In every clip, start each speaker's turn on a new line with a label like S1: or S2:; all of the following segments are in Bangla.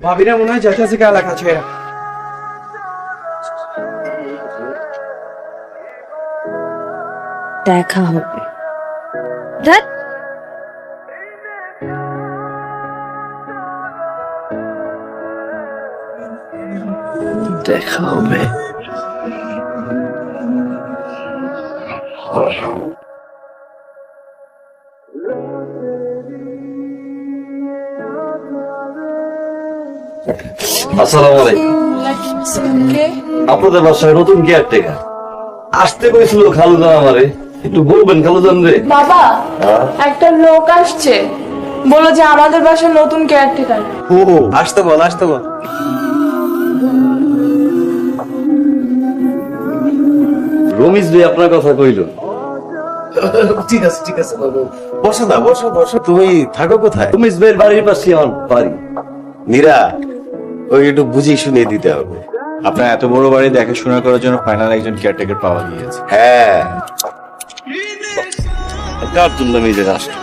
S1: ভাবিরা মনে হয় যাইতেছে এলাকা ছেড়ে।
S2: দেখা হবে। ধ্যাৎ।
S3: দেখা হবে।
S4: আসসালামু আলাইকুম। আপনাদের বাসায় নতুন কেয়ারটেকার আসতে কইছিল খালুজান আমারে, একটু বলবেন খালুজান রে।
S5: বাবা, একটা লোক আসছে, বলো যে আমাদের বাসায় নতুন কেয়ারটেকার।
S1: ও আসতে বল, আসতে বল।
S4: রমিজ ভাই আপনার কথা কইল।
S3: ঠিক আছে ঠিক আছে বাবু, বসো না, বসো বসো। তুমি থাকো কোথায়?
S4: রমিজ ভাইয়ের বাড়ির পাশে আমার বাড়ি।
S3: মীরা, ওই একটু বুঝিয়ে শুনিয়ে দিতে হবে।
S6: আপনার এত বড় বাড়ি দেখাশোনা করার জন্য ফাইনাল একজন কেয়ারটেকার পাওয়া গিয়েছে।
S3: হ্যাঁ,
S4: কার জন্য আমি যে রাষ্ট্র,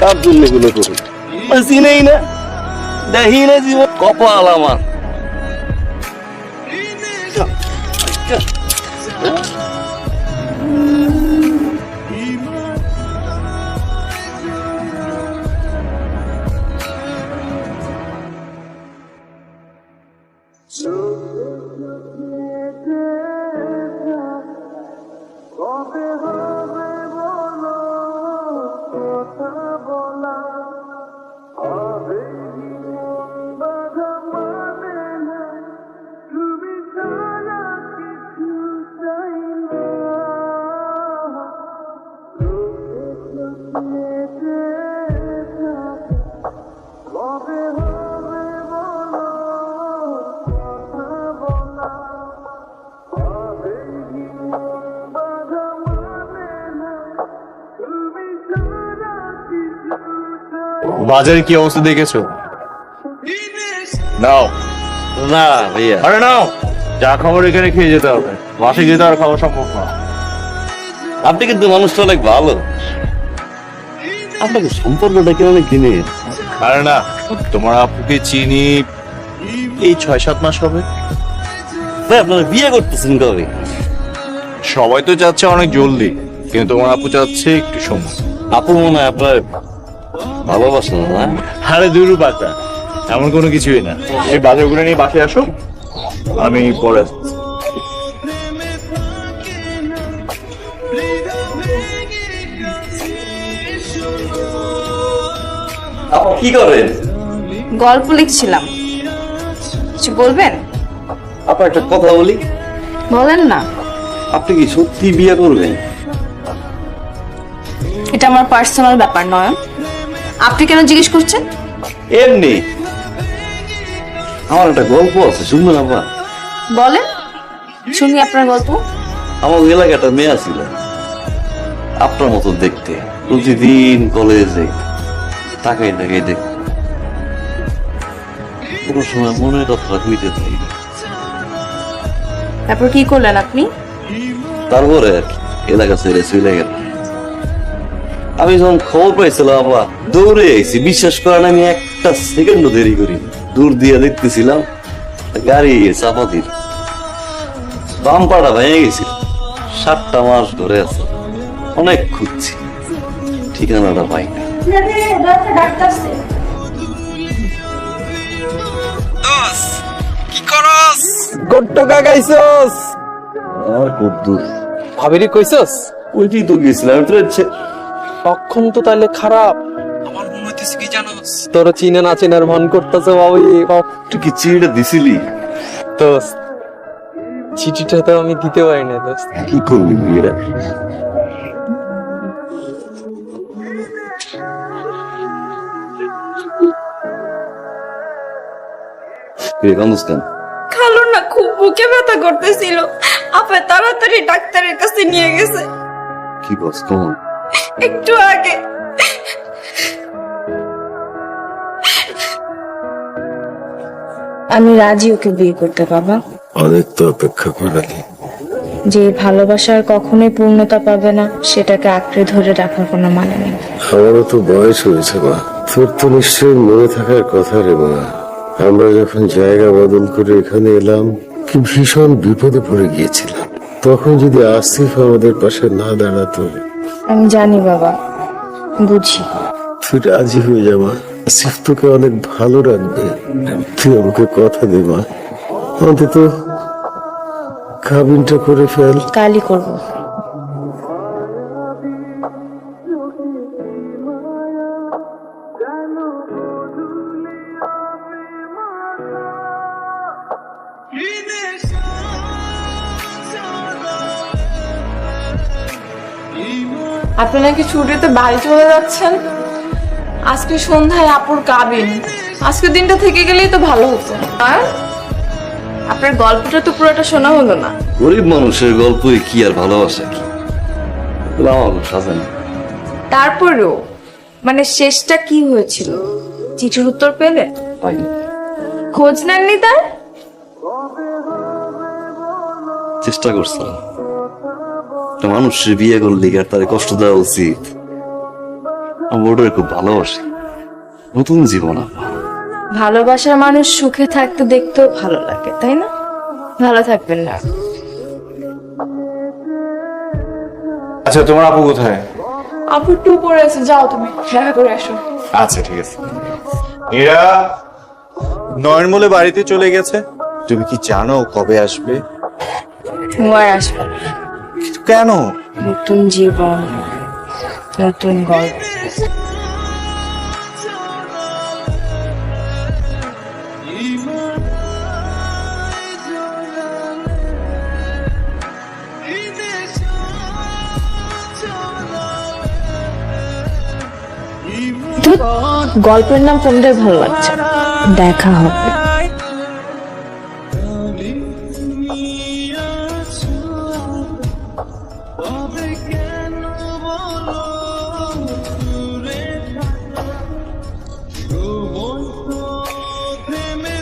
S4: কার জন্য এগুলো করি চিনেই না, দেখি না জীবন কপাল আমার।
S6: বাজারে কি অবস্থা দেখেছো? নাও।
S4: না ভাইয়া,
S6: আরে নাও, যা খাবার এখানে খেয়ে যেতে হবে, বাসে যেতে আর খাওয়া সম্ভব না।
S4: আপনি কিন্তু মানুষটা অনেক ভালো। আপনাকে সম্পর্কটা কি অনেক দিনের?
S6: আরে না, তোমার আপুকে চিনি এই 6-7 মাস হবে।
S4: ভাই আপনারা বিয়ে করতেছেন কবে?
S6: সবাই তো চাচ্ছে অনেক জলদি, কিন্তু তোমার আপু চাচ্ছে একটু সময়।
S4: আপু মনে হয় আপনার ভালোবাসেন না?
S6: আরে দুরু পাতা, এমন কোনো কিছুই না। এই বাজারগুলো নিয়ে বাসে আসো, আমি পরে আসছি।
S4: আপু কি করেন?
S2: গল্প লিখছিলাম, কিছু বলবেন?
S4: আপনার একটা কথা বলি,
S2: বলেন না।
S4: আপনি কি সত্যি বিয়ে করবেন?
S2: এটা আমার পার্সোনাল ব্যাপার নয়, আপনি কেন জিজ্ঞেস করছেন?
S4: এমনি আমার একটা গল্প আছে, শুনবেন আপা?
S2: বলেন, শুনি আপনার গল্প।
S4: আমার এলাকাটা মেয়ে ছিল আপনার মতো দেখতে, প্রতিদিন কলেজে তাকাই তাকাই দেখ, কোনো সময় মনের কথা হইতে থাকি।
S2: তারপর কি করলেন আপনি?
S4: তারপরে আর কি, এলাকা ছেড়ে চলে গেল। আমি যখন খবর পাইছিলাম আপা, দৌড়ে আইছি। বিশ্বাস করেন আমি একটা সেকেন্ডও দেরি করি, দূর দিয়ে দেখতেছিলাম গাড়ি চাপা দিল, বাম্পাটা ভেঙে গেছিল। 7টা মাস ধরে আছে, অনেক খুঁজছি, ঠিকানাটা পাই না।
S1: কি করস? গট্টকা গাইছস?
S4: আর কদ্দুর
S1: ভাবিরে কইছস?
S4: ওইটাই তো গেছিলাম। আমি তো
S1: তখন তো তাহলে খারাপ। আমার মনে হইতেছে কি জানোস, তোর চিনে না চিনার মন করতেছে ভাবি।
S4: তুই কি চিঠিটা দিছিলি?
S1: দোস্ত, চিঠিটা তো আমি দিতে পারি না দোস্ত।
S4: কি করবি বিয়েটা? কান্দুস্তান
S5: খালু না খুব বুকে ব্যথা করতেছিল, আপা তাড়াতাড়ি ডাক্তারের কাছে নিয়ে গেছে
S4: কি বস কখন?
S5: একটু আগে।
S2: আমি রাজি ওকে বিয়ে করতে, বাবা।
S3: অনেক তো অপেক্ষা করালি।
S7: যে ভালোবাসার কখনোই পূর্ণতা পাবে না, সেটাকে আঁকড়ে ধরে রাখার কোনো মানে নেই।
S3: আমারও তো বয়স হয়েছে মা, তোর তো নিশ্চয়ই মনে থাকার কথা রে মা। আমরা যখন জায়গা বদল করে এখানে এলাম, কি ভীষণ বিপদে পড়ে গিয়েছিলাম। তখন যদি আসিফ আমাদের পাশে না দাঁড়াতো।
S7: আমি জানি বাবা, বুঝি।
S3: তুই রাজি হয়ে যা মা, আসিফ তোকে অনেক ভালো রাখবে। তুই আমাকে কথা দে মা, অন্তত কাবিনটা করে ফেল।
S7: কালই করবো।
S2: আপনি নাকি ছুটিতে বাড়ি চলে যাচ্ছেন? আজকে সন্ধ্যায় আপুর কাবিন। আজকে দিনটা থেকে গেলেই তো ভালো হতো। আর আপনার গল্পটা তো পুরোটা শোনা হলো না।
S4: গরিব মানুষের গল্পই কি আর ভালোবাসা কি, এগুলো আমার সাজে না।
S2: তারপরেও মানে শেষটা কি হয়েছিল? চিঠির উত্তর পেলে?
S4: পাইনি।
S2: খোঁজ নেননি তার?
S4: চেষ্টা করছিলাম, একটা মানুষের বিয়ে করলে কি আর তার কষ্ট দেওয়া উচিত? আমি ওটাকে খুব ভালোবাসি, নতুন জীবন আমার।
S2: ভালোবাসার মানুষ সুখে থাকতে দেখতেও ভালো লাগে, তাই না? ভালো থাকবেন না।
S6: আচ্ছা, তোমার আপু কোথায়?
S2: আপু একটু উপরে আছে, যাও তুমি দেখা করে আসো।
S6: আচ্ছা ঠিক আছে। এরা নয়নমলে বাড়িতে চলে গেছে। তুমি কি জানো কবে আসবে?
S2: তোমার আসবে।
S6: কেন?
S2: নতুন জীবন, নতুন গল্প।
S7: গল্পের নাম কোনটাই ভালো লাগছে না। দেখা হবে।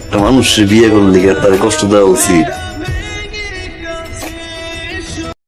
S4: একটা মানুষের বিয়ে করলে কি আর তার কষ্ট দেওয়া উচিত?